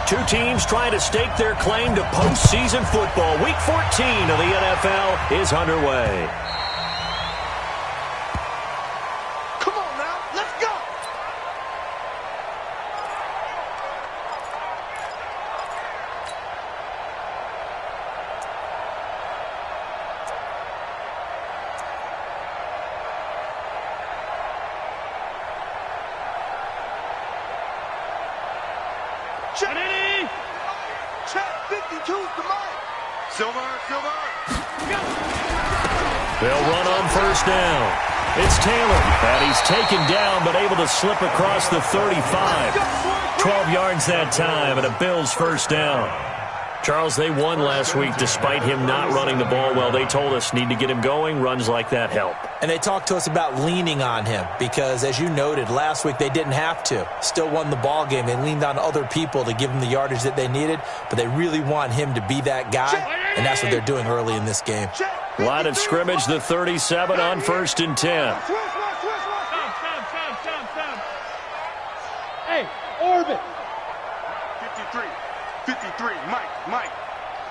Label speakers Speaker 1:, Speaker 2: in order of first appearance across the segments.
Speaker 1: Two teams trying to stake their claim to postseason football. Week 14 of the NFL is underway.
Speaker 2: Come on now, let's go! Check. Check 52 to Mike. Silver.
Speaker 1: They'll run on first down. It's Taylor, and he's taken down but able to slip across the 35. 12 yards that time, and a Bills first down. Charles, they won last week despite him not running the ball well. They told us need to get him going. Runs like that help.
Speaker 3: And they talked to us about leaning on him because, as you noted, last week they didn't have to. Still won the ball game. They leaned on other people to give them the yardage that they needed, but they really want him to be that guy, and that's what they're doing early in this game.
Speaker 1: Line of scrimmage, the 37 on 1st and 10.
Speaker 2: Hey, Orbit. 53, Mike.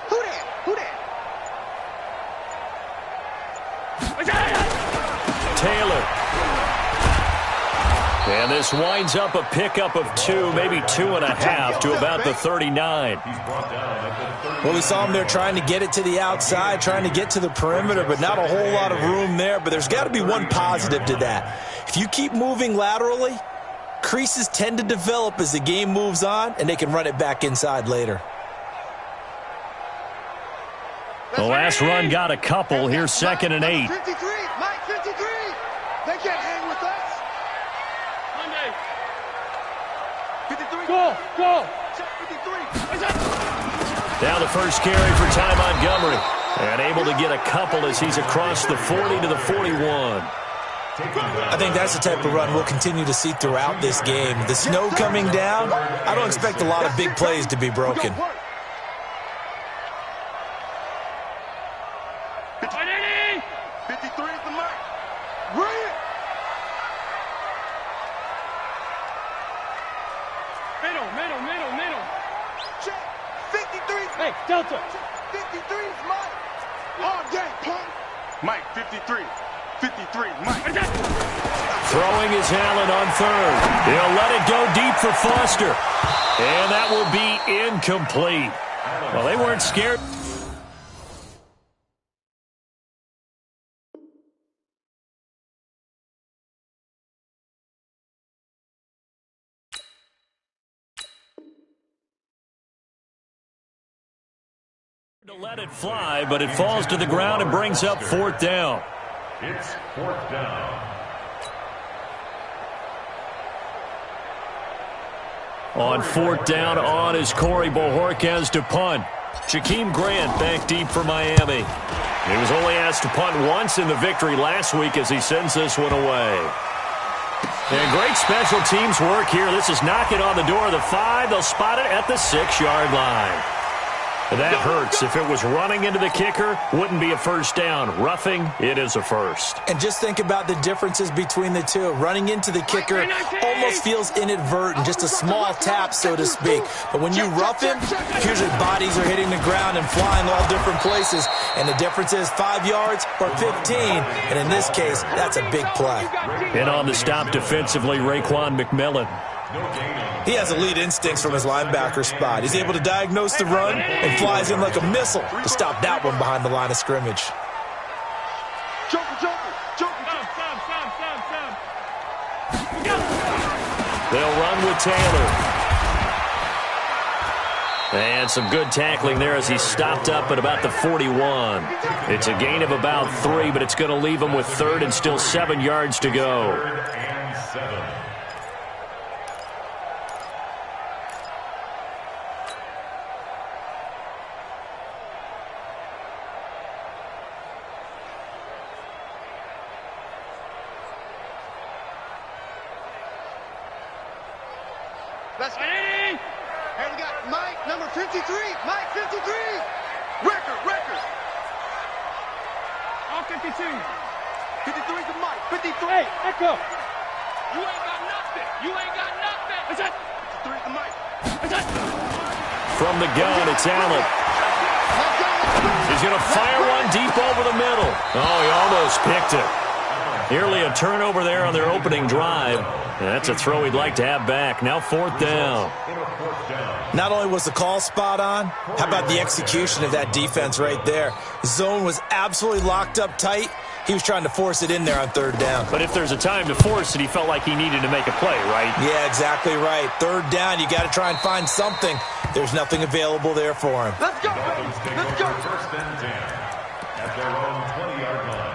Speaker 2: Who that?
Speaker 1: Taylor. And this winds up a pickup of 2, maybe 2.5 to about the 39.
Speaker 3: Well, we saw him there trying to get it to the outside, trying to get to the perimeter, but not a whole lot of room there. But there's got to be one positive to that. If you keep moving laterally, creases tend to develop as the game moves on, and they can run it back inside later.
Speaker 1: The last run got a couple. Here's 2nd and 8.
Speaker 2: 53, Mike 53. They can't hang with us. Monday. 53. Go. 53.
Speaker 1: Now the first carry for Ty Montgomery. And able to get a couple as he's across the 40 to the 41.
Speaker 3: I think that's the type of run we'll continue to see throughout this game. The snow coming down, I don't expect a lot of big plays to be broken.
Speaker 2: 53 is the mark. Bring it. Middle. Check. 53. Hey, Delta. 53 is Mike. All day, punk. Mike, 53. 53, Mike.
Speaker 1: Throwing is Allen on 3rd. He'll let it go deep for Foster. And that will be incomplete. Well, they weren't scared. To let it fly, but it falls to the ground and brings up 4th down.
Speaker 4: It's 4th down.
Speaker 1: On 4th down, on is Corey Bojorquez to punt. Jakeem Grant back deep for Miami. He was only asked to punt once in the victory last week as he sends this one away. And great special teams work here. This is knocking on the door of the 5. They'll spot it at the 6-yard line. That hurts. If it was running into the kicker, wouldn't be a first down. Roughing, it is a first.
Speaker 3: And just think about the differences between the two. Running into the kicker almost feels inadvertent, just a small tap, so to speak. But when you rough him, usually bodies are hitting the ground and flying all different places. And the difference is 5 yards or 15. And in this case, that's a big play.
Speaker 1: And on the stop defensively, Raekwon McMillan.
Speaker 3: He has elite instincts from his linebacker spot. He's able to diagnose the run and flies in like a missile to stop that one behind the line of scrimmage.
Speaker 1: They'll run with Taylor. And some good tackling there as he's stopped up at about the 41. It's a gain of about 3, but it's going to leave him with 3rd and still 7 yards to go.
Speaker 4: 3rd and 7.
Speaker 2: Let's go. Hey, we got Mike, number 53. Mike, 53. Record. All 52. 53 to Mike. 53. Hey, Echo. You ain't got nothing. What's that? 53 to Mike. What's that?
Speaker 1: from the gun. It's Allen. He's going to fire one deep over the middle. Oh, he almost picked it. Nearly a turnover there on their opening drive. And that's a throw he'd like to have back. Now 4th down.
Speaker 3: Not only was the call spot on, how about the execution of that defense right there? Zone was absolutely locked up tight. He was trying to force it in there on 3rd down.
Speaker 1: But if there's a time to force it, he felt like he needed to make a play, right?
Speaker 3: Yeah, exactly right. 3rd down, you got to try and find something. There's nothing available there for him.
Speaker 2: Let's go, baby. Let's go.
Speaker 4: 1st and 10 at their own 20-yard line.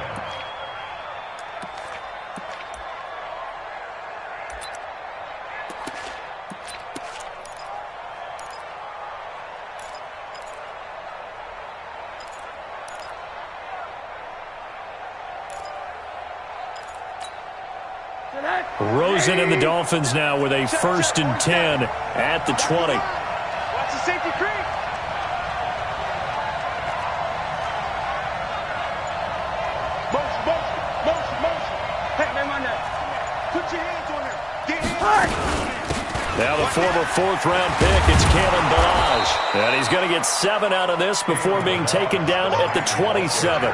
Speaker 1: Rosen and the Dolphins now with a 1st and 10 at the 20.
Speaker 2: Watch the safety creep. Motion. Hey, man, on that. Put your hands on him. Get him.
Speaker 1: Now the former 4th-round pick, it's Kalen Ballage. And he's going to get 7 out of this before being taken down at the 27.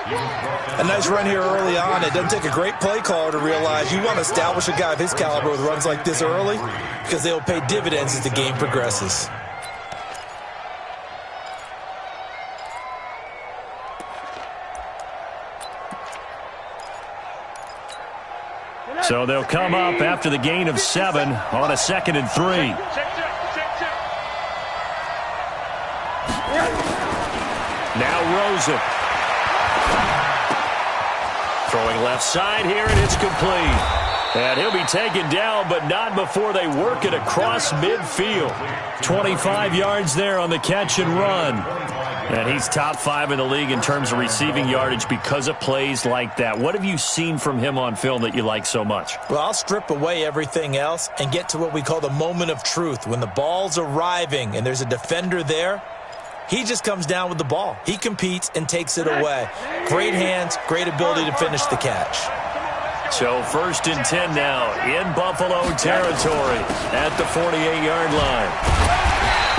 Speaker 3: A nice run here early on. It doesn't take a great play caller to realize you want to establish a guy of his caliber with runs like this early because they will pay dividends as the game progresses.
Speaker 1: So they'll come up after the gain of 7 on a 2nd and 3. Now Rosen. Throwing left side here, and it's complete. And he'll be taken down, but not before they work it across midfield. 25 yards there on the catch and run. And he's top 5 in the league in terms of receiving yardage because of plays like that. What have you seen from him on film that you like so much?
Speaker 3: Well, I'll strip away everything else and get to what we call the moment of truth. When the ball's arriving and there's a defender there, he just comes down with the ball. He competes and takes it away. Great hands, great ability to finish the catch.
Speaker 1: So 1st and 10 now in Buffalo territory at the 48-yard line.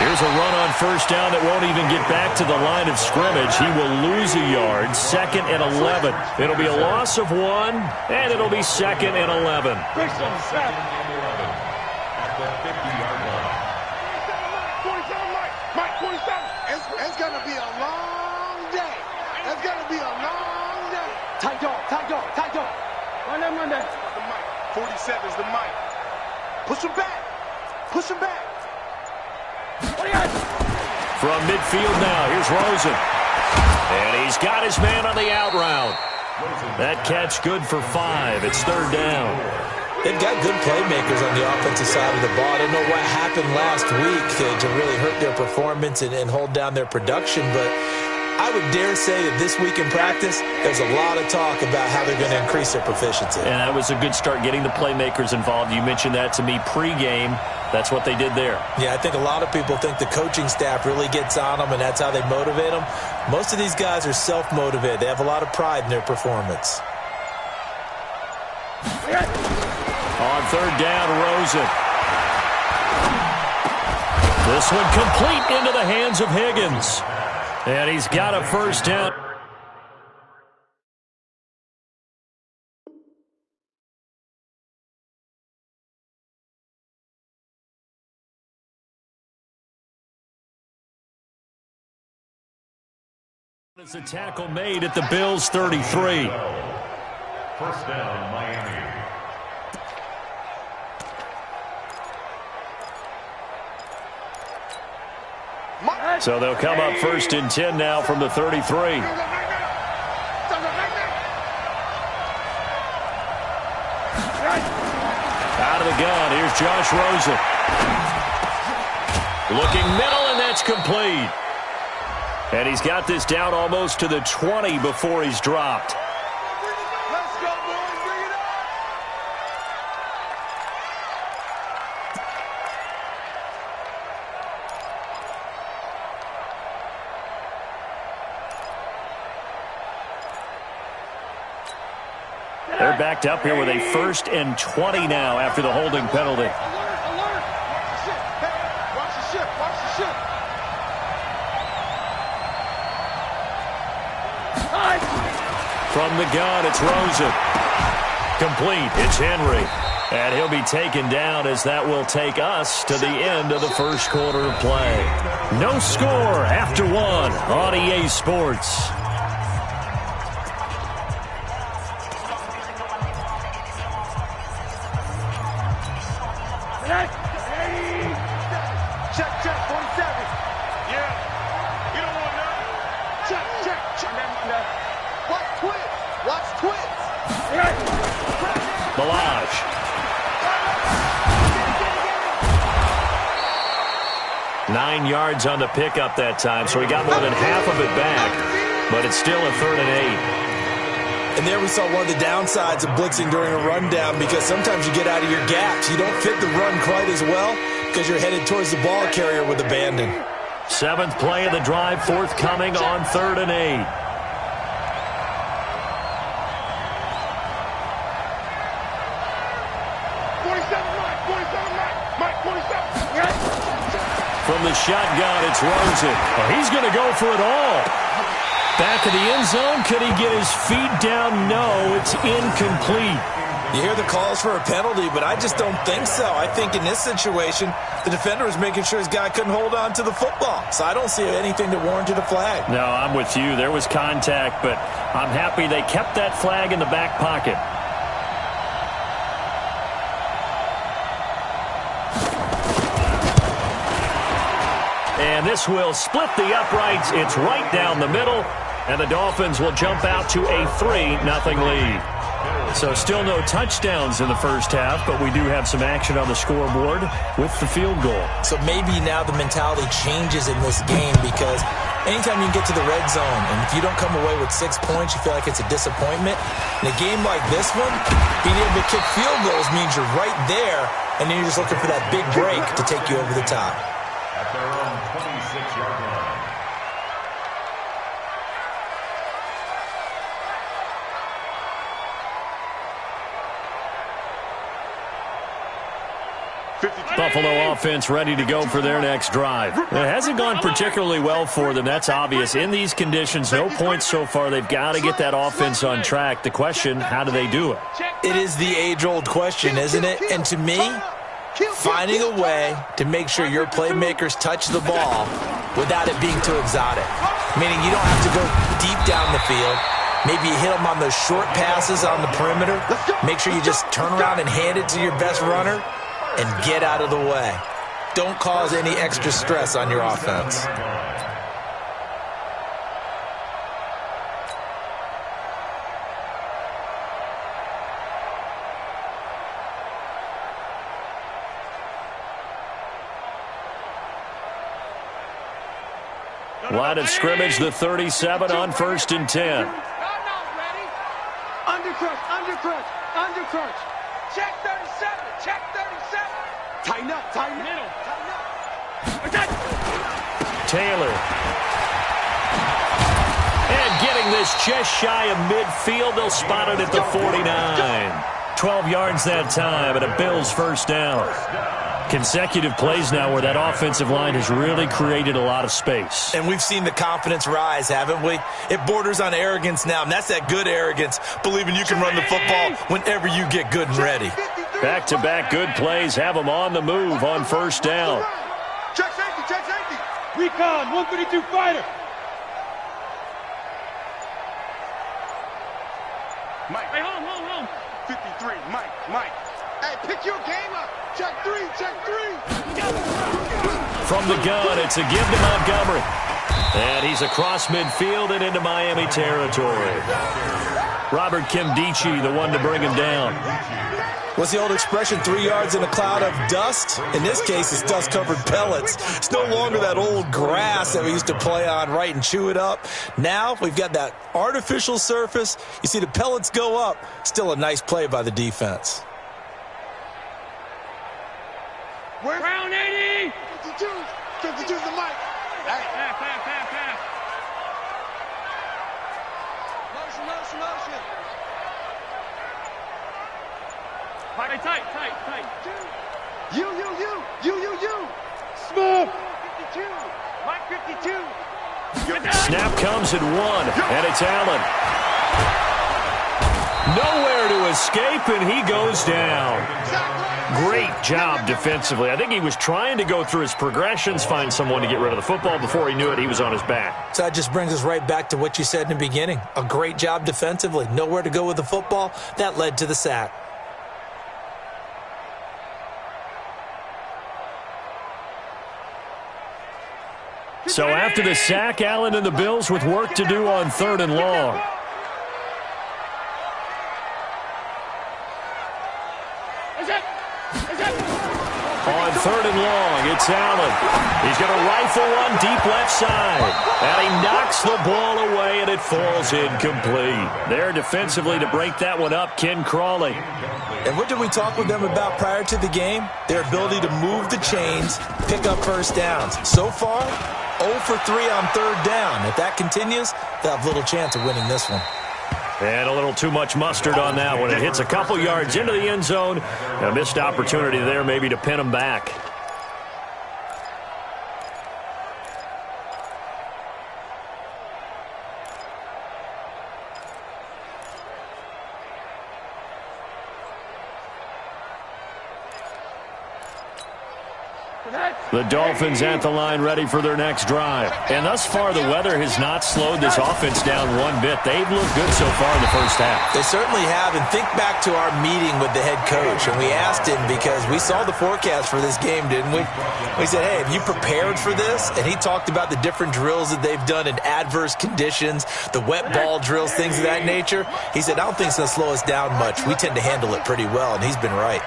Speaker 1: Here's a run on 1st down that won't even get back to the line of scrimmage. He will lose a yard, 2nd and 11. It'll be a loss of 1, and it'll be 2nd and 11.
Speaker 2: It's going to be a long day. It's going to be a long day. Tight dog. Run that. The mic. 47's the mic. Push him back.
Speaker 1: From midfield now, here's Rosen. And he's got his man on the out route. That catch good for 5. It's 3rd down.
Speaker 3: They've got good playmakers on the offensive side of the ball. I don't know what happened last week to really hurt their performance and hold down their production, but I would dare say that this week in practice, there's a lot of talk about how they're going to increase their proficiency.
Speaker 1: And that was a good start, getting the playmakers involved. You mentioned that to me pregame. That's what they did there.
Speaker 3: Yeah, I think a lot of people think the coaching staff really gets on them, and that's how they motivate them. Most of these guys are self-motivated. They have a lot of pride in their performance.
Speaker 1: On 3rd down, Rosen. This one complete into the hands of Higgins. And he's got a 1st down. It's a tackle made at the Bills' 33.
Speaker 4: 1st down, Miami.
Speaker 1: So they'll come up 1st and 10 now from the 33. Out of the gun, here's Josh Rosen. Looking middle, and that's complete. And he's got this down almost to the 20 before he's dropped.
Speaker 2: Let's go, boys. Bring it up.
Speaker 1: They're backed up here with a 1st and 20 now after the holding penalty.
Speaker 2: Alert. Watch the ship. Watch the ship.
Speaker 1: From the gun, it's Rosen. Complete. It's Henry. And he'll be taken down as that will take us to the end of the first quarter of play. No score after one on EA Sports.
Speaker 2: Check, 47. Yeah. You don't want none. Check. Watch twins.
Speaker 1: Balazs. Nine yards on the pickup that time, so he got more than half of it back, but it's still a 3rd and 8.
Speaker 3: And there we saw one of the downsides of blitzing during a rundown, because sometimes you get out of your gaps. You don't fit the run quite as well because you're headed towards the ball carrier with abandon.
Speaker 1: 7th play of the drive, forthcoming on 3rd and 8. From the shotgun, it's Rosen. Oh, he's going to go for it all. Back of the end zone. Could he get his feet down? No, it's incomplete.
Speaker 3: You hear the calls for a penalty, but I just don't think so. I think in this situation, the defender was making sure his guy couldn't hold on to the football. So I don't see anything that warranted a flag.
Speaker 1: No, I'm with you. There was contact, but I'm happy they kept that flag in the back pocket. And this will split the uprights. It's right down the middle, and the Dolphins will jump out to a 3-0 lead. So still no touchdowns in the first half, but we do have some action on the scoreboard with the field goal.
Speaker 3: So maybe now the mentality changes in this game, because anytime you get to the red zone, and if you don't come away with 6 points, you feel like it's a disappointment. In a game like this one, being able to kick field goals means you're right there, and then you're just looking for that big break to take you over the top.
Speaker 4: At their own 26-yard line.
Speaker 1: Buffalo offense ready to go for their next drive. It hasn't gone particularly well for them. That's obvious. In these conditions, no points so far. They've got to get that offense on track. The question, how do they do it?
Speaker 3: It is the age-old question, isn't it? And to me, finding a way to make sure your playmakers touch the ball without it being too exotic. Meaning you don't have to go deep down the field. Maybe you hit them on those short passes on the perimeter. Make sure you just turn around and hand it to your best runner and get out of the way. Don't cause any extra stress on your offense.
Speaker 1: Line of scrimmage, the 37 on 1st and 10.
Speaker 2: Undercrunch. Check 37. Tighten up. Middle.
Speaker 1: Taylor. And getting this just shy of midfield. They'll spot it at the 49. 12 yards that time, and a Bills first down. Consecutive plays now where that offensive line has really created a lot of space.
Speaker 3: And we've seen the confidence rise, haven't we? It borders on arrogance now, and that's that good arrogance, believing you can run the football whenever you get good and ready.
Speaker 1: Back-to-back good plays have them on the move on first down.
Speaker 2: Check safety. Recon, 132 fighter. Mike. Hey, home. 53, Mike. Hey, pick your game up. Check three.
Speaker 1: From the gun, it's a give to Montgomery. And he's across midfield and into Miami territory. Robert Kimdichie, the one to bring him down.
Speaker 3: What's the old expression, 3 yards in a cloud of dust? In this case, it's dust-covered pellets. It's no longer that old grass that we used to play on, right, and chew it up. Now we've got that artificial surface. You see the pellets go up. Still a nice play by the defense.
Speaker 2: Round 80. 52's the mic. Hey. Pass. Motion. Tight. You. Smooth. 52. Mike 52.
Speaker 1: Snap comes at 1, and it's Allen. Nowhere to escape, and he goes down. Great job defensively. I think he was trying to go through his progressions, find someone to get rid of the football. Before he knew it, he was on his back.
Speaker 3: So that just brings us right back to what you said in the beginning. A great job defensively. Nowhere to go with the football. That led to the sack.
Speaker 1: So after the sack, Allen and the Bills with work to do on 3rd and long. On 3rd and long, it's Allen. He's going to rifle one deep left side. And he knocks the ball away, and it falls incomplete. There defensively to break that one up, Ken Crawley.
Speaker 3: And what did we talk with them about prior to the game? Their ability to move the chains, pick up first downs. So far, 0 for 3 on 3rd down. If that continues, they'll have little chance of winning this one.
Speaker 1: And a little too much mustard on that one. It hits a couple yards into the end zone. A missed opportunity there maybe to pin him back. The Dolphins at the line ready for their next drive. And thus far, the weather has not slowed this offense down one bit. They've looked good so far in the first half.
Speaker 3: They certainly have. And think back to our meeting with the head coach. And we asked him because we saw the forecast for this game, didn't we? We said, hey, have you prepared for this? And he talked about the different drills that they've done in adverse conditions, the wet ball drills, things of that nature. He said, I don't think it's going to slow us down much. We tend to handle it pretty well, and he's been right.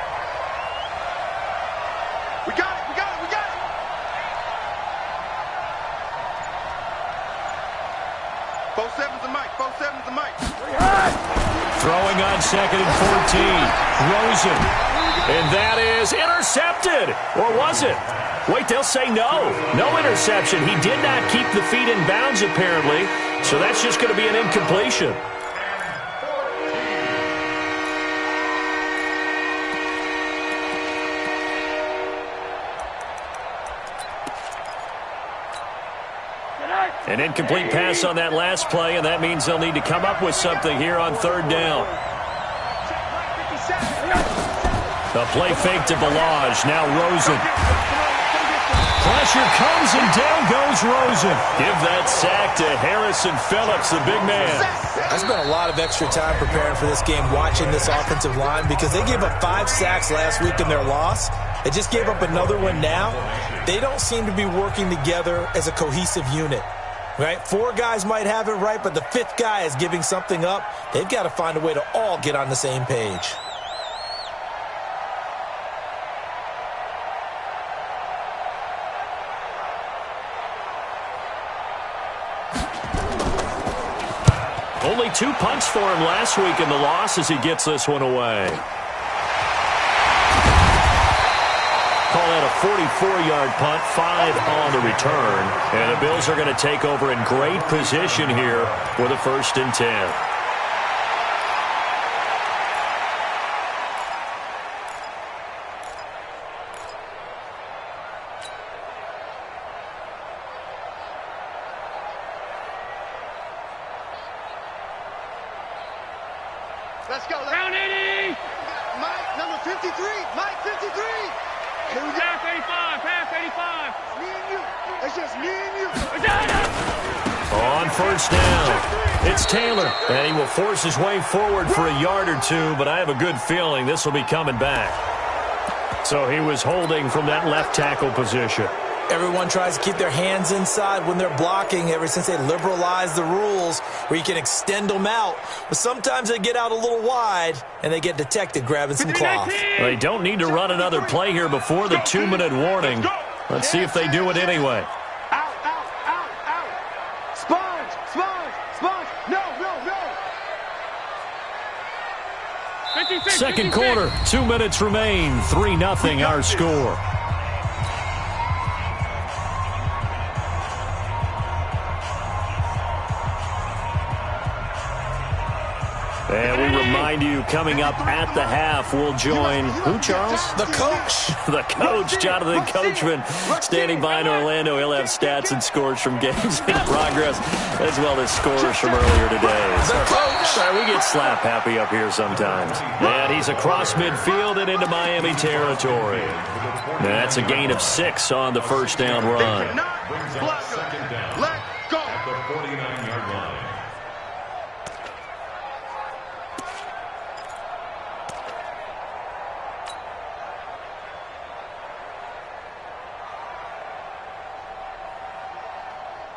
Speaker 1: Throwing on 2nd and 14. Rosen. And that is intercepted. Or was it? Wait, they'll say no. No interception. He did not keep the feet in bounds, apparently. So that's just going to be an incompletion. An incomplete pass on that last play, and that means they'll need to come up with something here on 3rd down. The play fake to Ballage. Now Rosen. Pressure comes, and down goes Rosen. Give that sack to Harrison Phillips, the big man.
Speaker 3: I spent a lot of extra time preparing for this game, watching this offensive line, because they gave up 5 sacks last week in their loss. They just gave up another one now. They don't seem to be working together as a cohesive unit. Right? 4 guys might have it right, but the 5th guy is giving something up. They've got to find a way to all get on the same page.
Speaker 1: Only 2 punts for him last week in the loss as he gets this one away. Call that a 44-yard punt, 5 on the return. And the Bills are going to take over in great position here for the 1st and 10.
Speaker 2: Let's go. Round 80. Mike, number 53. Mike, 53. Here we go. Pass 85. Pass 85. Me and you. It's just me and you.
Speaker 1: On 1st down, it's Taylor. And he will force his way forward for a yard or 2, but I have a good feeling this will be coming back. So he was holding from that left tackle position.
Speaker 3: Everyone tries to keep their hands inside when they're blocking ever since they liberalized the rules where you can extend them out. But sometimes they get out a little wide and they get detected grabbing some cloth.
Speaker 1: They don't need to run another play here before the 2-minute warning. Let's see if they do it anyway.
Speaker 2: Out, out, out, out. Sponge, sponge, sponge. No, no, no. 56,
Speaker 1: Second quarter, 2 minutes remain. 3-0 our score. And we remind you, coming up at the half, we'll join who, Charles?
Speaker 3: The coach.
Speaker 1: The coach, Jonathan Coachman, standing by in Orlando. He'll have stats and scores from games in progress, as well as scores from earlier today.
Speaker 3: The coach.
Speaker 1: Sorry, we get slap happy up here sometimes. And he's across midfield and into Miami territory. That's a gain of 6 on the first down run.
Speaker 4: Second down.
Speaker 2: Let go.
Speaker 4: At the 49-yard line.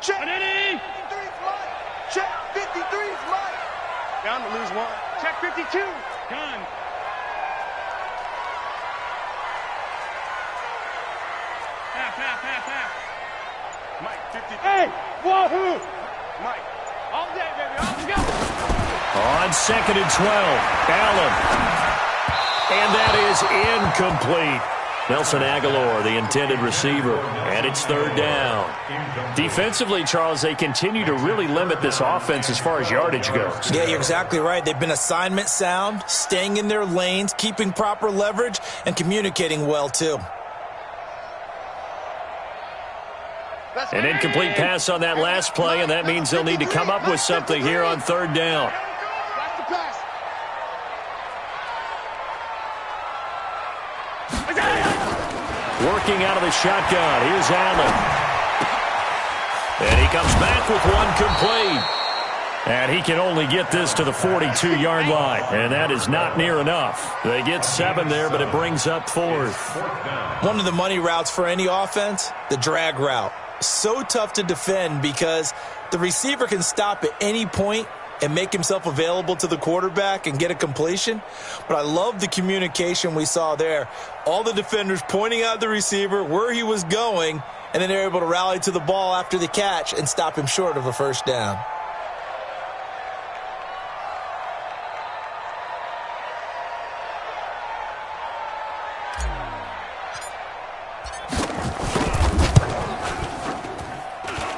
Speaker 2: Check. 53's Mike. Check. 53's Mike. Down to lose 1. Check 52. Done. Half. Mike, 50. Hey, wahoo! Mike. All day, baby. All together.
Speaker 1: On 2nd and 12, Allen. And that is incomplete. Nelson Aguilar, the intended receiver, and it's 3rd down. Defensively, Charles, they continue to really limit this offense as far as yardage goes.
Speaker 3: Yeah, you're exactly right. They've been assignment sound, staying in their lanes, keeping proper leverage, and communicating well, too.
Speaker 1: An incomplete pass on that last play, and that means they'll need to come up with something here on 3rd down.
Speaker 2: That's the pass.
Speaker 1: Working out of the shotgun. Here's Allen. And he comes back with one complete. And he can only get this to the 42-yard line. And that is not near enough. They get 7 there, but it brings up 4th.
Speaker 3: One of the money routes for any offense, the drag route. So tough to defend because the receiver can stop at any point and make himself available to the quarterback and get a completion. But I love the communication we saw there. All the defenders pointing out the receiver, where he was going, and then they're able to rally to the ball after the catch and stop him short of a first down.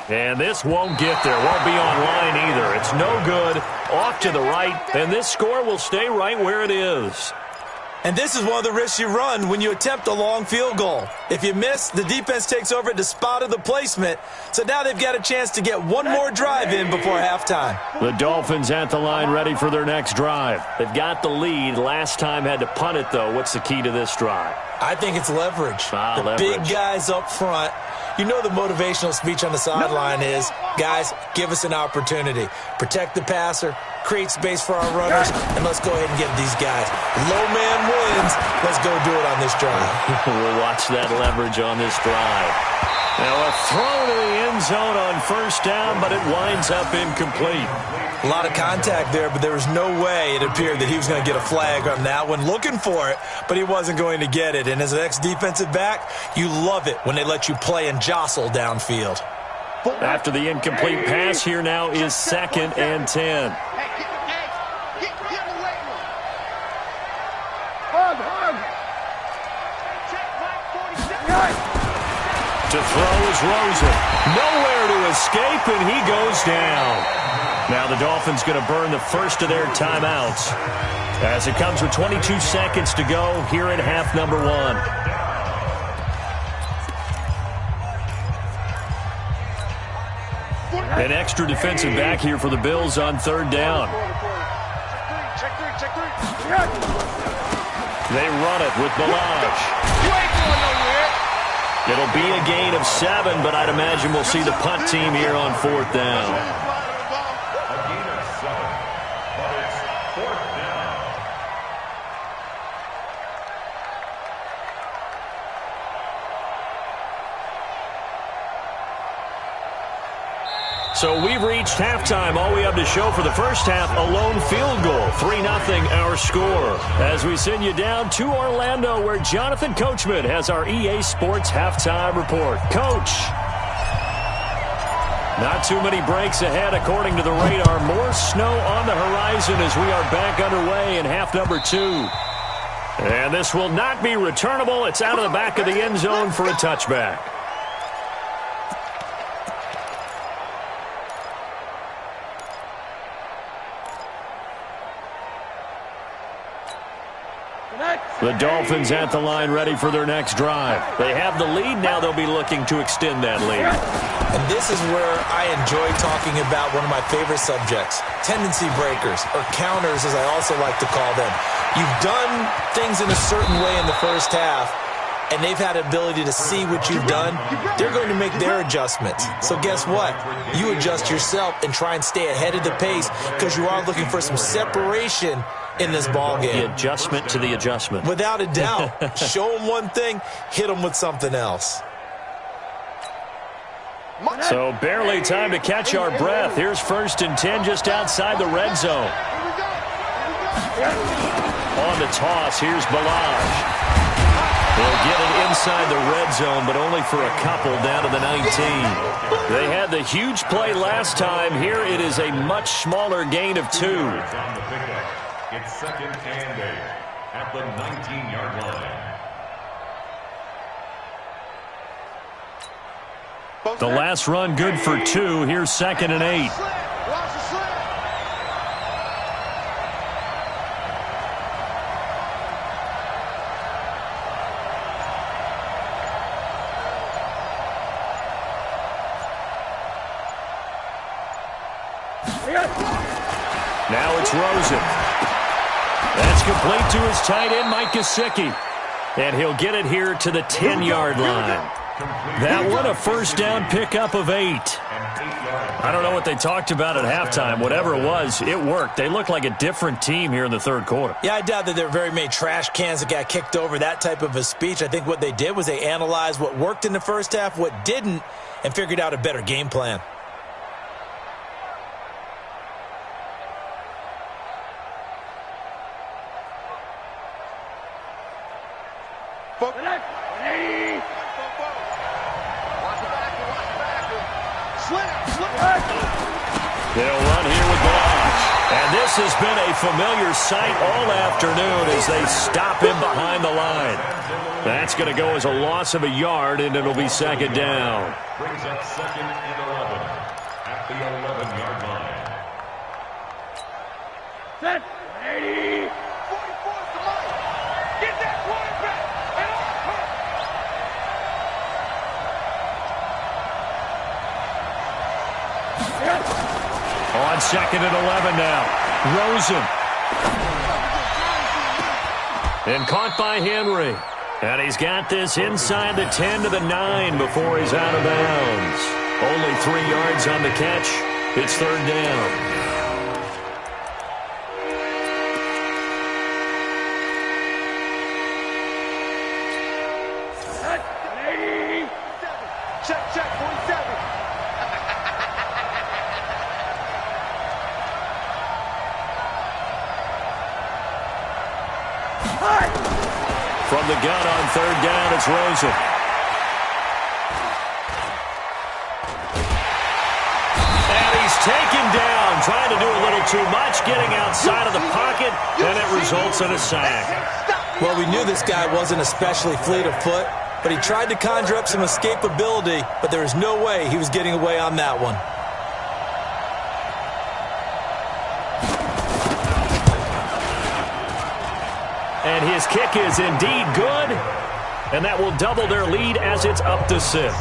Speaker 1: And this won't get there. Won't be online either. It's no good. Off to the right. And this score will stay right where it is.
Speaker 3: And this is one of the risks you run when you attempt a long field goal. If you miss, the defense takes over at the spot of the placement. So now they've got a chance to get one more drive in before halftime.
Speaker 1: The Dolphins at the line ready for their next drive. They've got the lead. Last time had to punt it, though. What's the key to this drive?
Speaker 3: I think it's leverage. The
Speaker 1: Leverage.
Speaker 3: big guys up front. You know the motivational speech on the sideline is, guys, give us an opportunity. Protect the passer, create space for our runners, and let's go ahead and get these guys. Low man wins. Let's go do it on this drive.
Speaker 1: We'll watch that leverage on this drive. Now a throw to the end zone on first down, but it winds up incomplete.
Speaker 3: A lot of contact there, but there was no way it appeared that he was going to get a flag on that one. Looking for it, but he wasn't going to get it. And as an ex-defensive back, you love it when they let you play and jostle downfield.
Speaker 1: After the incomplete pass, here now is 2nd and 10.
Speaker 2: Get away from him. Hard. Check, Mike, 47.
Speaker 1: To throw is Rosen. Nowhere to escape, and he goes down. Now the Dolphins going to burn the first of their timeouts as it comes with 22 seconds to go here at half number 1. An extra defensive back here for the Bills on 3rd down.
Speaker 2: Check three.
Speaker 1: They run it with Balaj.
Speaker 2: You ain't going nowhere.
Speaker 1: It'll be a gain of 7, but I'd imagine we'll see the punt team here on 4th down.
Speaker 4: A gain of 7. But it's 4th down.
Speaker 1: So we've reached halftime. All we have to show for the first half, a lone field goal. 3-0 our score. As we send you down to Orlando, where Jonathan Coachman has our EA Sports halftime report. Coach. Not too many breaks ahead according to the radar. More snow on the horizon as we are back underway in half number 2. And this will not be returnable. It's out of the back of the end zone for a touchback. The Dolphins at the line ready for their next drive. They have the lead. Now they'll be looking to extend that lead.
Speaker 3: And this is where I enjoy talking about one of my favorite subjects, tendency breakers, or counters as I also like to call them. You've done things in a certain way in the first half, and they've had the ability to see what you've done. They're going to make their adjustments. So guess what? You adjust yourself and try and stay ahead of the pace because you are looking for some separation in this ball game.
Speaker 1: The adjustment to the adjustment.
Speaker 3: Without a doubt. Show them one thing, hit them with something else.
Speaker 1: So barely time to catch our breath. Here's 1st and 10 just outside the red zone. On the toss, here's Balaj. They'll get it inside the red zone, but only for a couple down to the 19. They had the huge play last time. Here it is a much smaller gain of 2.
Speaker 4: It's 2nd and 8 at the 19-yard line.
Speaker 1: The last run good for 2. Here's 2nd and 8. Now it's Rosen. That's complete to his tight end, Mike Gesicki. And he'll get it here to the 10-yard line. That one a first down pickup of 8. I don't know what they talked about at halftime. Whatever it was, it worked. They look like a different team here in the third quarter.
Speaker 3: Yeah, I doubt that there were very many trash cans that got kicked over, that type of a speech. I think what they did was they analyzed what worked in the first half, what didn't, and figured out a better game plan.
Speaker 1: They'll run here with Balaj. And this has been a familiar sight all afternoon as they stop him behind the line. That's going to go as a loss of a yard, and it'll be 2nd down.
Speaker 4: Brings up 2nd and 11 at the 11-yard line.
Speaker 2: Set. 80. 44 to Mike. Get that quarterback.
Speaker 1: On 2nd and 11 now. Rosen. And caught by Henry. And he's got this inside the 10 to the 9 before he's out of bounds. Only 3 yards on the catch. It's 3rd down.
Speaker 2: Check, 47.
Speaker 1: From the gun on 3rd down, it's Rosen. And he's taken down, trying to do a little too much, getting outside of the pocket, and it results in a sack.
Speaker 3: Well, we knew this guy wasn't especially fleet of foot, but he tried to conjure up some escapability, but there was no way he was getting away on that one.
Speaker 1: And his kick is indeed good, and that will double their lead as it's up to 6.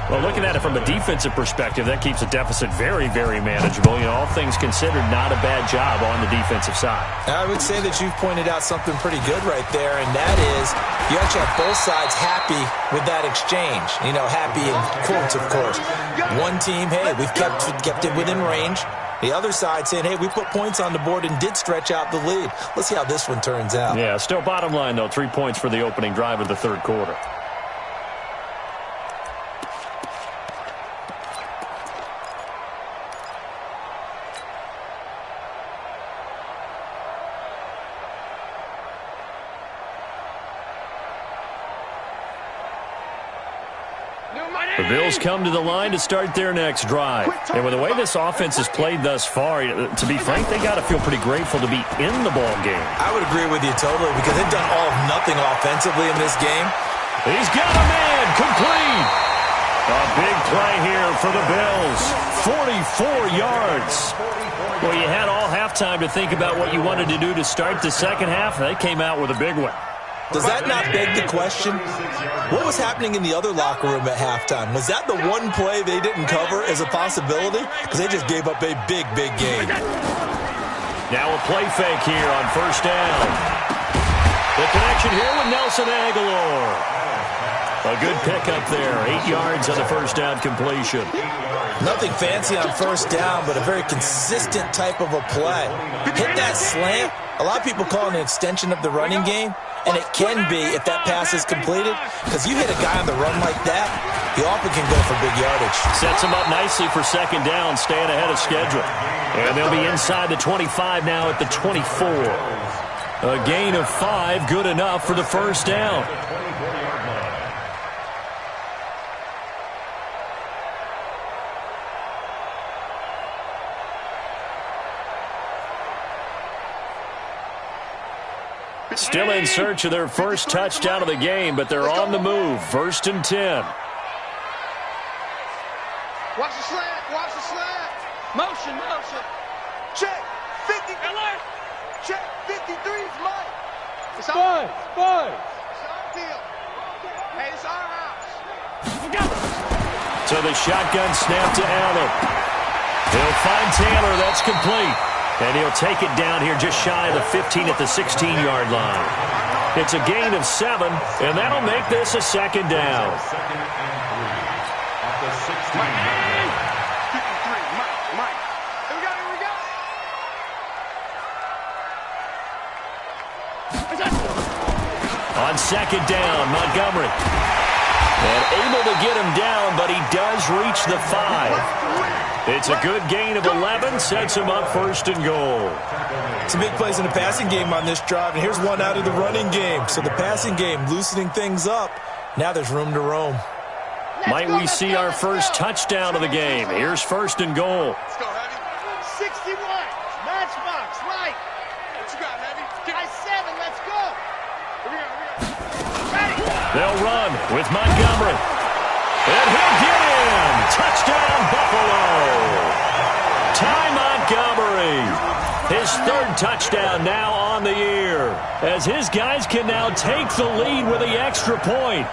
Speaker 1: Well, looking at it from a defensive perspective, that keeps the deficit very, very manageable. You know, all things considered, not a bad job on the defensive side.
Speaker 3: I would say that you've pointed out something pretty good right there, and that is you actually have both sides happy with that exchange. You know, happy in quotes, of course. One team, hey, we've kept it within range. The other side saying, hey, we put points on the board and did stretch out the lead. Let's see how this one turns out.
Speaker 1: Yeah, still bottom line, though, 3 points for the opening drive of the third quarter. The Bills come to the line to start their next drive. And with the way this offense has played thus far, to be frank, they got to feel pretty grateful to be in the ball game.
Speaker 3: I would agree with you totally because they've done all of nothing offensively in this game.
Speaker 1: He's got a man complete. A big play here for the Bills. 44 yards. Well, you had all halftime to think about what you wanted to do to start the second half. They came out with a big one.
Speaker 3: Does that not beg the question? What was happening in the other locker room at halftime? Was that the one play they didn't cover as a possibility? Because they just gave up a big, big game.
Speaker 1: Now a play fake here on first down. The connection here with Nelson Agholor. A good pickup there. 8 yards on the first down completion.
Speaker 3: Nothing fancy on first down, but a very consistent type of a play. Hit that slant. A lot of people call it an extension of the running game. And it can be if that pass is completed, because you hit a guy on the run like that, he often can go for big yardage.
Speaker 1: Sets him up nicely for second down, staying ahead of schedule. And they'll be inside the 25 now at the 24. A gain of 5, good enough for the first down. Still in search of their first touchdown of the game, but they're on the move. 1st and 10.
Speaker 2: Watch the slant. Watch the slant. Motion. Check. 50. Check. 53 is mine. It's our deal. Hey, it's our house.
Speaker 1: So the shotgun snap to Allen. He'll find Taylor. That's complete. And he'll take it down here just shy of the 15 at the 16-yard line. It's a gain of 7, and that'll make this a second down.
Speaker 2: Mike. Here we go.
Speaker 1: On second down, Montgomery. And able to get him down, but he does reach the 5. It's a good gain of 11, sets him up 1st and goal.
Speaker 3: Some big plays in the passing game on this drive, and here's one out of the running game. So the passing game loosening things up. Now there's room to roam.
Speaker 1: Might we see our first touchdown of the game? Here's 1st and goal.
Speaker 2: Let's go, Heavy. 61. Matchbox, right. What you got, Heavy? I 7. Let's go. Here we go. Ready.
Speaker 1: They'll run with Montgomery. And he'll get in. Touchdown, Buffalo. Ty Montgomery. His 3rd touchdown now on the year, as his guys can now take the lead with the extra point.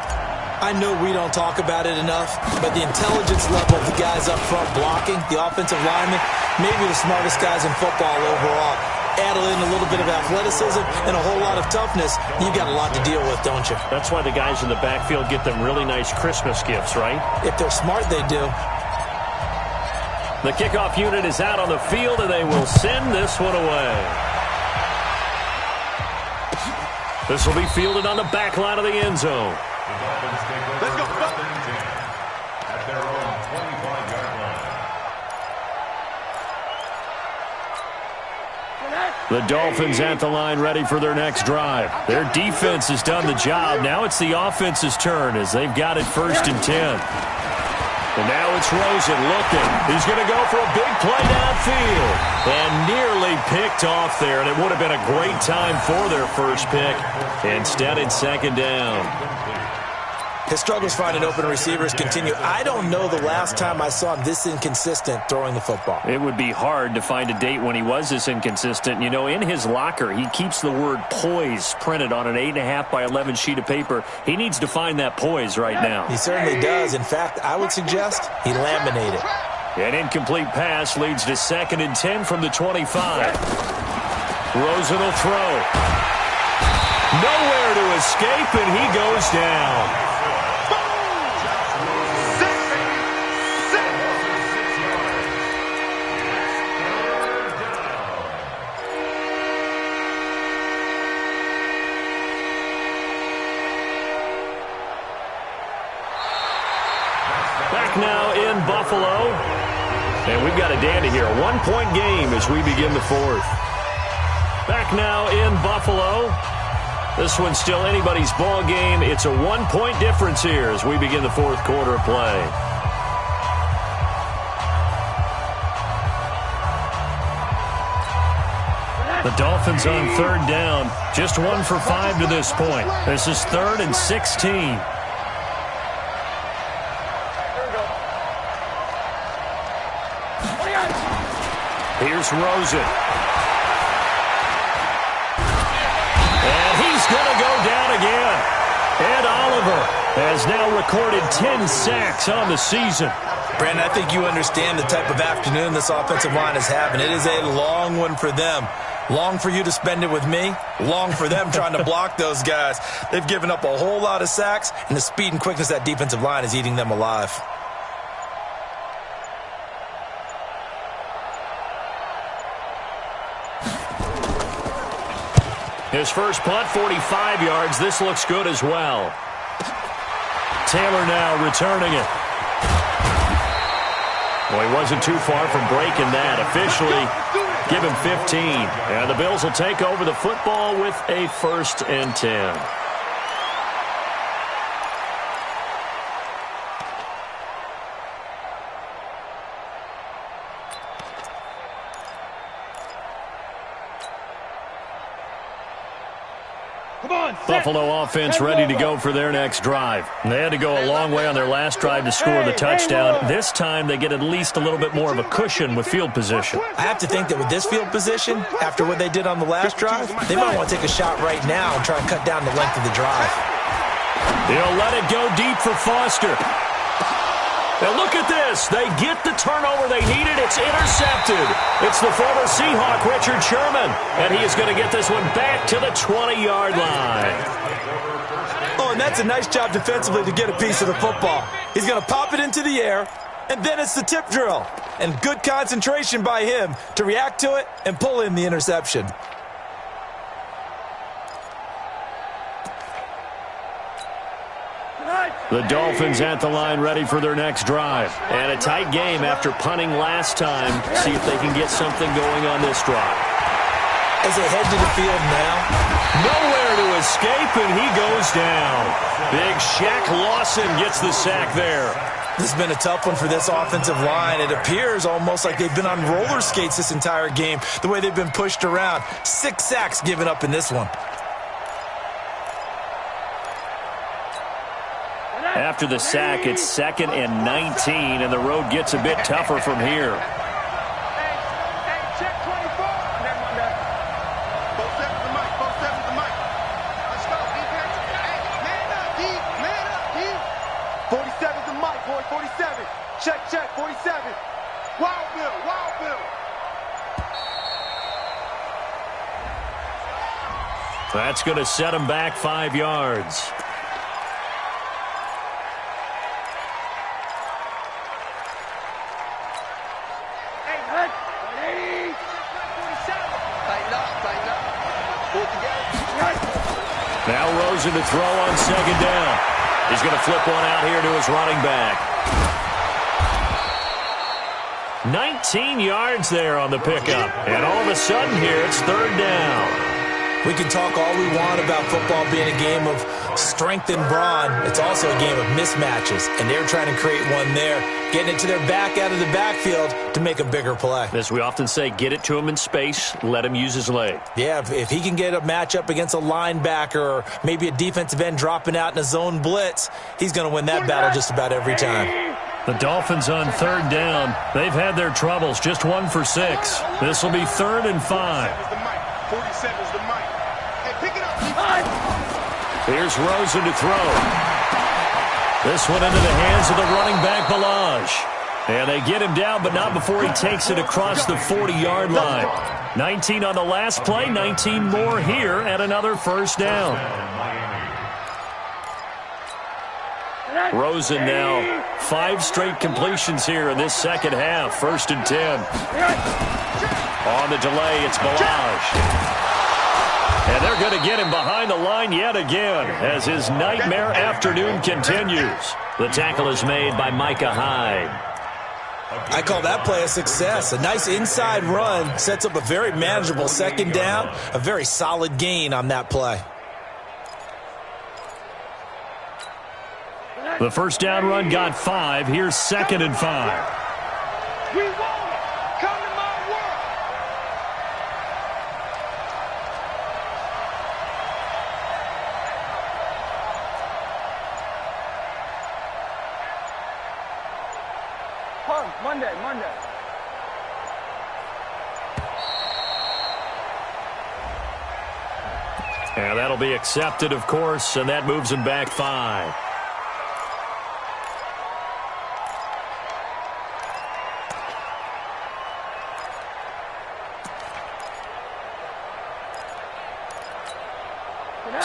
Speaker 3: I know we don't talk about it enough, but the intelligence level of the guys up front blocking, the offensive linemen, maybe the smartest guys in football overall. Add in a little bit of athleticism and a whole lot of toughness, you got a lot to deal with, don't you?
Speaker 1: That's why the guys in the backfield get them really nice Christmas gifts, right?
Speaker 3: If they're smart, they do.
Speaker 1: The kickoff unit is out on the field, and they will send this one away. This will be fielded on the back line of the end zone.
Speaker 2: Let's go.
Speaker 4: At their own 25-yard line.
Speaker 1: The Dolphins at the line ready for their next drive. Their defense has done the job. Now it's the offense's turn as they've got it 1st and 10. And now it's Rosen looking. He's going to go for a big play downfield. And nearly picked off there. And it would have been a great time for their first pick. Instead, it's 2nd down.
Speaker 3: His struggles finding open receivers continue. I don't know the last time I saw him this inconsistent throwing the football.
Speaker 1: It would be hard to find a date when he was this inconsistent. You know, in his locker, he keeps the word poise printed on an 8.5 by 11 sheet of paper. He needs to find that poise right now.
Speaker 3: He certainly does. In fact, I would suggest he laminated.
Speaker 1: An incomplete pass leads to 2nd and 10 from the 25. Rosen will throw. Nowhere to escape, and he goes down. Now in Buffalo, and we've got a dandy here. A 1-point game as we begin the 4th. Back now in Buffalo. This one's still anybody's ball game. It's a 1-point difference here as we begin the 4th quarter of play. The Dolphins on 3rd down. Just 1 for 5 to this point. This is 3rd and 16. Here's Rosen. And he's going to go down again. Ed Oliver has now recorded 10 sacks on the season.
Speaker 3: Brandon, I think you understand the type of afternoon this offensive line is having. It is a long one for them. Long for you to spend it with me. Long for them trying to block those guys. They've given up a whole lot of sacks, and the speed and quickness of that defensive line is eating them alive.
Speaker 1: His first punt, 45 yards. This looks good as well. Taylor now returning it. Well, he wasn't too far from breaking that. Officially, give him 15. And the Bills will take over the football with a 1st and 10. Buffalo offense ready to go for their next drive. They had to go a long way on their last drive to score the touchdown. This time they get at least a little bit more of a cushion with field position.
Speaker 3: I have to think that with this field position, after what they did on the last drive, they might want to take a shot right now and try and cut down the length of the drive.
Speaker 1: He'll let it go deep for Foster. Now look at this. They get the turnover they needed. It's intercepted. It's the former Seahawk, Richard Sherman. And he is going to get this one back to the 20-yard line.
Speaker 3: Oh, and that's a nice job defensively to get a piece of the football. He's going to pop it into the air, and then it's the tip drill. And good concentration by him to react to it and pull in the interception.
Speaker 1: The Dolphins at the line ready for their next drive. And a tight game after punting last time. See if they can get something going on this drive.
Speaker 3: As they head to the field now.
Speaker 1: Nowhere to escape, and he goes down. Big Shaq Lawson gets the sack there.
Speaker 3: This has been a tough one for this offensive line. It appears almost like they've been on roller skates this entire game, the way they've been pushed around. 6 sacks given up in this one.
Speaker 1: After the sack, it's 2nd and 19, and the road gets a bit tougher from here.
Speaker 2: Check 24. Both seven the mic. Both seven the mic. Let's go, defense. Hey, man up, D. Man up, D. 47's the mic, boy. 47. Check, 47. Wild Bill, Wild Bill.
Speaker 1: That's going to set him back 5 yards. Now Rosen to throw on 2nd down. He's going to flip one out here to his running back. 19 yards there on the pickup. And all of a sudden here, it's 3rd down.
Speaker 3: We can talk all we want about football being a game of strength and brawn. It's also a game of mismatches, and they're trying to create one there, getting it to their back out of the backfield to make a bigger play.
Speaker 1: As we often say, get it to him in space, let him use his leg.
Speaker 3: Yeah, if he can get a matchup against a linebacker or maybe a defensive end dropping out in a zone blitz, he's going to win that battle just about every time.
Speaker 1: The Dolphins on 3rd down. They've had their troubles, just 1 for 6. This will be 3rd and 5.
Speaker 2: 47's the mic. Hey, pick it up.
Speaker 1: Here's Rosen to throw. This one into the hands of the running back, Ballage. And they get him down, but not before he takes it across the 40-yard line. 19 on the last play, 19 more here at another 1st down. Rosen now 5 straight completions here in this 2nd half. 1st and 10. On the delay, it's Ballage. And they're going to get him behind the line yet again as his nightmare afternoon continues. The tackle is made by Micah Hyde.
Speaker 3: I call that play a success. A nice inside run sets up a very manageable 2nd down, a very solid gain on that play.
Speaker 1: The 1st down run got 5. Here's 2nd and 5.
Speaker 2: We want it. Come to my world. Monday.
Speaker 1: And that'll be accepted, of course, and that moves him back 5.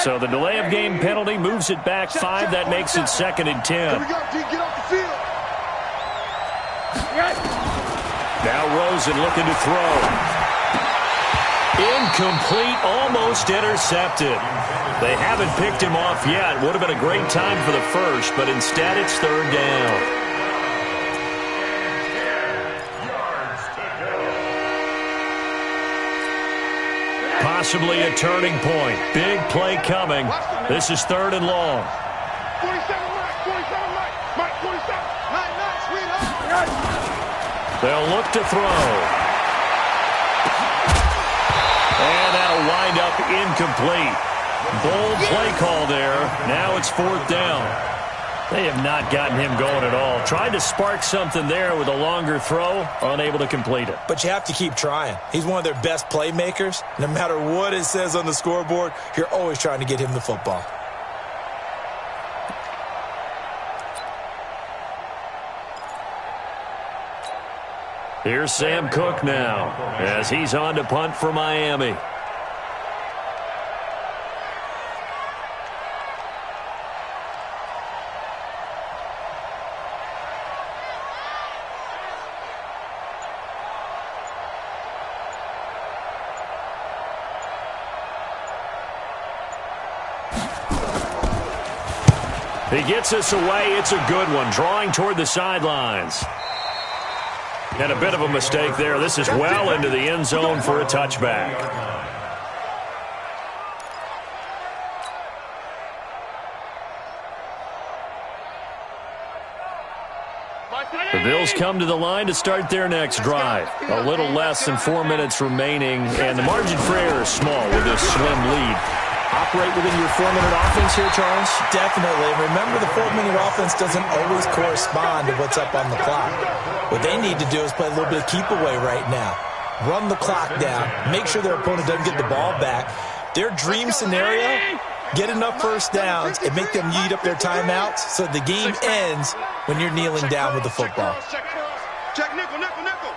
Speaker 1: So the delay of game penalty moves it back 5. That makes it 2nd and 10.
Speaker 2: Here we go, D. Get off the field.
Speaker 1: Now Rosen looking to throw. Incomplete, almost intercepted. They haven't picked him off yet. Would have been a great time for the first, but instead it's 3rd down. Possibly a turning point. Big play coming. This is 3rd and long.
Speaker 2: 47 Mike, 47 Mike. Mike, 47. Mike, sweetheart.
Speaker 1: They'll look to throw. And that'll wind up incomplete. Bold play call there. Now it's 4th down. They have not gotten him going at all. Tried to spark something there with a longer throw, unable to complete it.
Speaker 3: But you have to keep trying. He's one of their best playmakers. No matter what it says on the scoreboard, you're always trying to get him the football.
Speaker 1: Here's Sam Cook now as he's on to punt for Miami. He gets us away. It's a good one. Drawing toward the sidelines. And a bit of a mistake there. This is well into the end zone for a touchback. The Bills come to the line to start their next drive. A little less than 4 minutes remaining, and the margin for error is small with this slim lead. Operate within your 4-minute offense here, Charles?
Speaker 3: Definitely. Remember, the 4-minute offense doesn't always correspond to what's up on the clock. What they need to do is play a little bit of keep away right now. Run the clock down. Make sure their opponent doesn't get the ball back. Their dream scenario, get enough first downs and make them eat up their timeouts so the game ends when you're kneeling down with the football.
Speaker 2: Check nickel, nickel, nickel.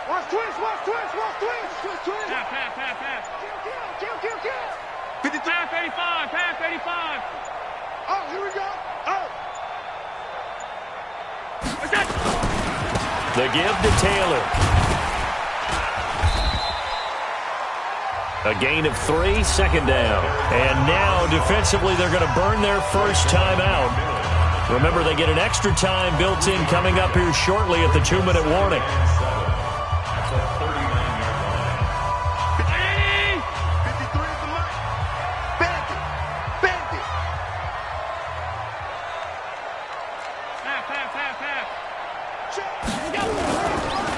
Speaker 2: Watch twist, watch twist, watch twist. Twist, twist.
Speaker 5: Pass.
Speaker 2: Kill. 53.
Speaker 5: Pass 85, pass 85.
Speaker 2: Oh, here we go. Oh.
Speaker 1: The give to Taylor. A gain of 3, 2nd down. And now defensively they're going to burn their first timeout. Remember, they get an extra time built in coming up here shortly at the 2-minute warning.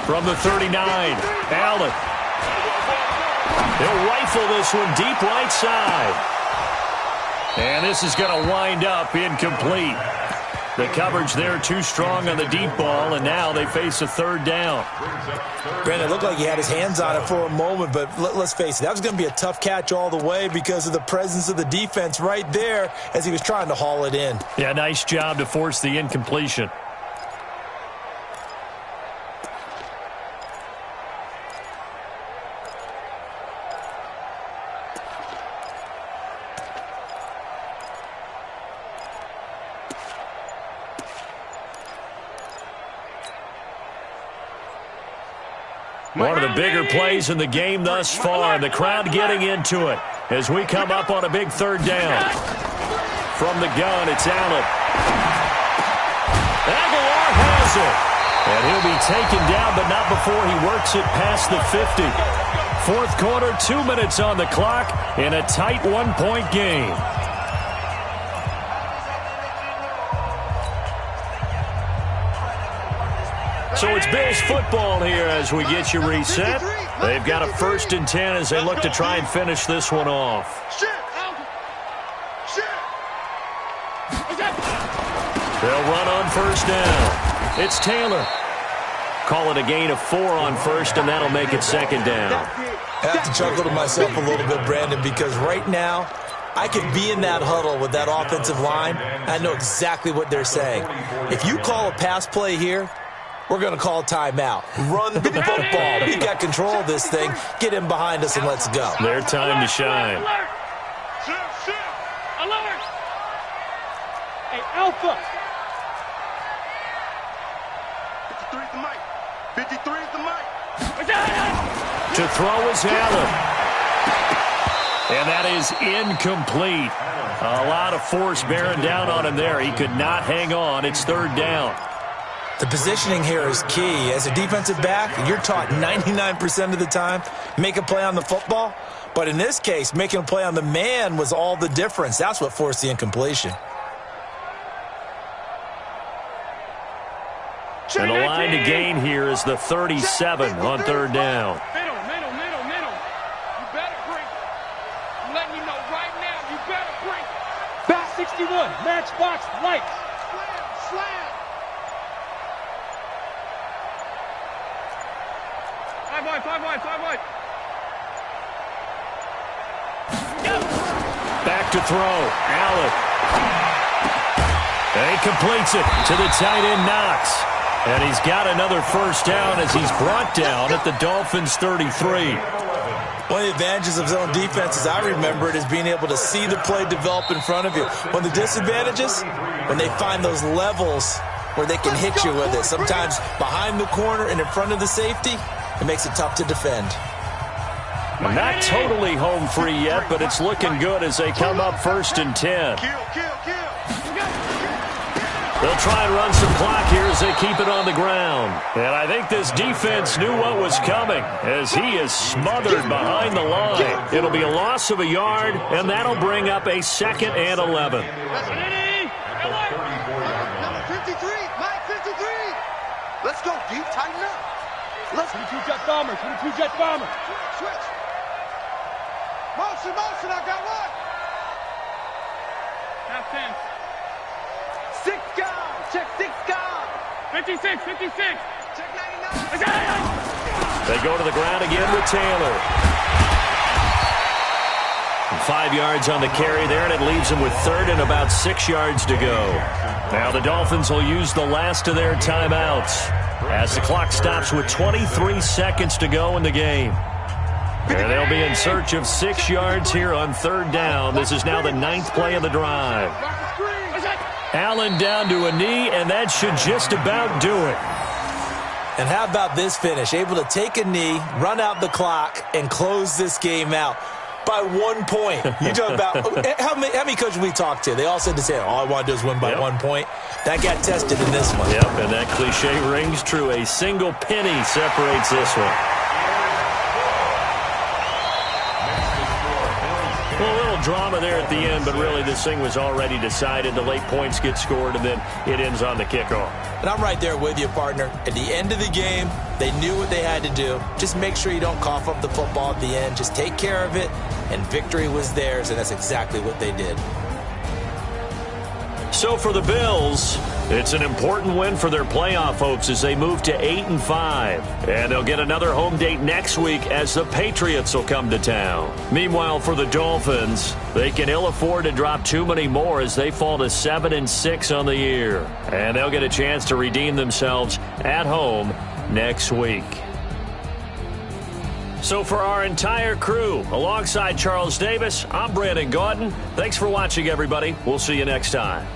Speaker 1: From the 39, Allen. He'll rifle this one deep right side. And this is going to wind up incomplete. The coverage there too strong on the deep ball, and now they face a 3rd down.
Speaker 3: Brandon, it looked like he had his hands on it for a moment, but let's face it, that was going to be a tough catch all the way because of the presence of the defense right there as he was trying to haul it in.
Speaker 1: Yeah, nice job to force the incompletion. One of the bigger plays in the game thus far. The crowd getting into it as we come up on a big 3rd down. From the gun, it's Allen. Aguilar has it. And he'll be taken down, but not before he works it past the 50. 4th quarter, 2 minutes on the clock in a tight 1-point game. So it's Bills football here as we get you reset. They've got a 1st and 10 as they look to try and finish this one off. They'll run on 1st down. It's Taylor. Call it a gain of 4 on 1st, and that'll make it 2nd down.
Speaker 3: I have to chuckle to myself a little bit, Brandon, because right now I could be in that huddle with that offensive line. I know exactly what they're saying. If you call a pass play here, we're going to call timeout. Run the football. We got control of this thing. Get him behind us and let's go.
Speaker 1: Their time to shine.
Speaker 5: Alert!
Speaker 2: Shift.
Speaker 5: Alert! Hey, Alpha!
Speaker 2: 53 is the mic. 53 is the mic.
Speaker 1: To throw is Allen. And that is incomplete. A lot of force bearing down on him there. He could not hang on. It's third down.
Speaker 3: The positioning here is key. As a defensive back, you're taught 99% of the time, make a play on the football. But in this case, making a play on the man was all the difference. That's what forced the incompletion.
Speaker 1: And the line to gain here is the 37 on third down.
Speaker 5: Middle. You better break. I'm letting you know right now, you better break. Back 61, matchbox, lights.
Speaker 2: Slam.
Speaker 5: 5 wide.
Speaker 1: Back to throw. Allen. And he completes it to the tight end, Knox. And he's got another first down as he's brought down at the Dolphins' 33.
Speaker 3: One of the advantages of zone defense, as I remember it, is being able to see the play develop in front of you. One of the disadvantages, when they find those levels where they can hit you with it. Sometimes behind the corner and in front of the safety, it makes it tough to defend.
Speaker 1: Not totally home free yet, but it's looking good as they come up 1st and 10.
Speaker 2: Kill.
Speaker 1: They'll try and run some clock here as they keep it on the ground. And I think this defense knew what was coming as he is smothered behind the line. It'll be a loss of a yard, and that'll bring up a 2nd and 11.
Speaker 2: Number 53, Mike 53. Let's go deep, tighten up. Let's
Speaker 5: 22 jet bombers.
Speaker 2: switch. Motion, I got one.
Speaker 5: Half 10.
Speaker 2: 6 guard, check 6 guard.
Speaker 5: 56.
Speaker 2: Check 99.
Speaker 1: They go to the ground again with Taylor. And 5 yards on the carry there, and it leaves them with 3rd and about 6 yards to go. Now the Dolphins will use the last of their timeouts as the clock stops with 23 seconds to go in the game. And they'll be in search of 6 yards here on 3rd down. This is now the 9th play of the drive. Allen down to a knee, and that should just about do it.
Speaker 3: And how about this finish? Able to take a knee, run out the clock, and close this game out by 1 point. You talk about how many coaches we talked to? They all said the same. All I want to do is win by 1 point. That got tested in this one.
Speaker 1: Yep, and that cliche rings true. A single penny separates this one. Well, a little drama there at the end, but really this thing was already decided. The late points get scored, and then it ends on the kickoff.
Speaker 3: And I'm right there with you, partner. At the end of the game, they knew what they had to do. Just make sure you don't cough up the football at the end. Just take care of it, and victory was theirs, and that's exactly what they did.
Speaker 1: So for the Bills, it's an important win for their playoff hopes as they move to 8-5. And they'll get another home date next week as the Patriots will come to town. Meanwhile, for the Dolphins, they can ill afford to drop too many more as they fall to 7-6 on the year. And they'll get a chance to redeem themselves at home next week. So for our entire crew, alongside Charles Davis, I'm Brandon Gaudin. Thanks for watching, everybody. We'll see you next time.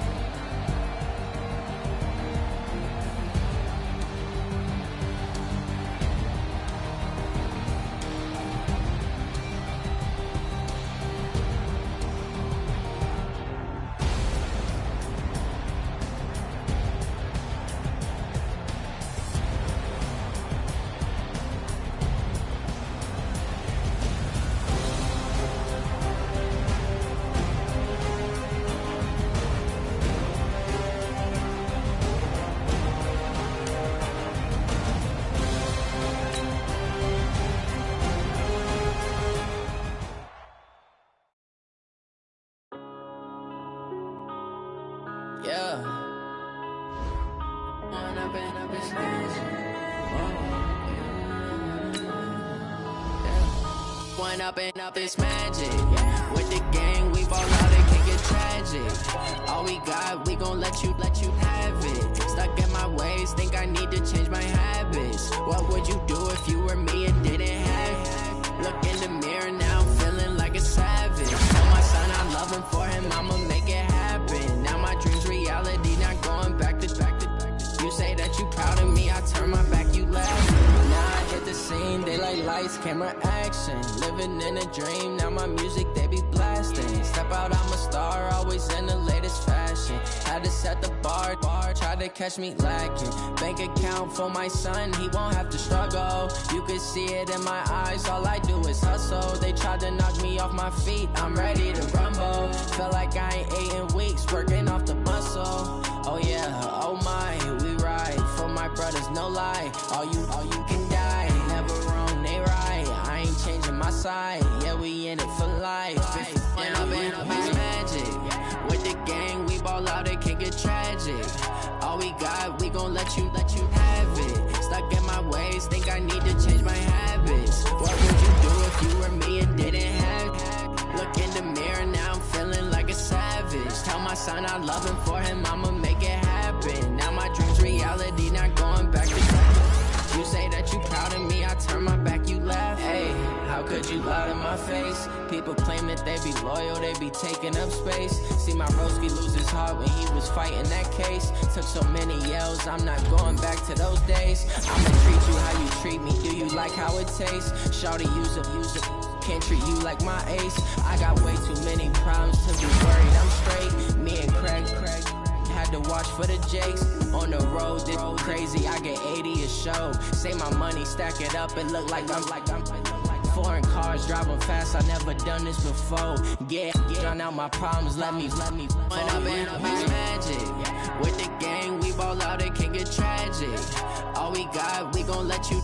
Speaker 6: Up this magic with the gang, we ball out, it can get tragic. All we got, we gon' let you have it. Stuck in my ways, think I need to change my habits. What would you do if you were me and didn't have it? Look in the mirror now, I'm feeling like a savage. Tell my son I love him, for him I'ma make it happen. Now my dream's reality, not going back to. You say that you proud of me, I turn my back, you laugh. Now I hit the scene, daylight lights, camera action. Living in a dream, now my music they be blasting. Step out, I'm a star, always in the latest fashion. Had to set the bar, try to catch me lacking. Bank account for my son, he won't have to struggle. You can see it in my eyes, all I do is hustle. They tried to knock me off my feet, I'm ready to rumble. Felt like I ain't ate in weeks, working off the muscle. Oh yeah, oh my, we ride for my brothers, no lie. All you can die, never wrong, they right. I ain't changing my side, yeah, we in it for life. When I've been magic, with the gang, we ball out, it can get tragic. All we got, we gon' let you have it. Stuck in my ways, think I need to change my habits. What would you do if you were me and didn't have it? Look in the mirror, now I'm feeling like a savage. Tell my son I love him, for him I'ma make it happen. Now my dream's reality, not going back to back. You say that you proud of me, I turn my back, you laugh. Hey, how could you lie to my face? People claim that they be loyal, they be taking up space. See my broski lose his heart when he was fighting that case. Took so many yells, I'm not going back to those days. I'ma treat you how you treat me, do you like how it tastes? Shawty, use it. Can't treat you like my ace. I got way too many problems to be worried, I'm straight. Me and Craig had to watch for the Jakes. On the road, this crazy, I get 80 a show. Say my money, stack it up, it look like I'm foreign cars, driving fast, I never done this before. Get drown out my problems, let me. When I've been magic, with the gang, we ball out, it can get tragic. All we got, we gon' let you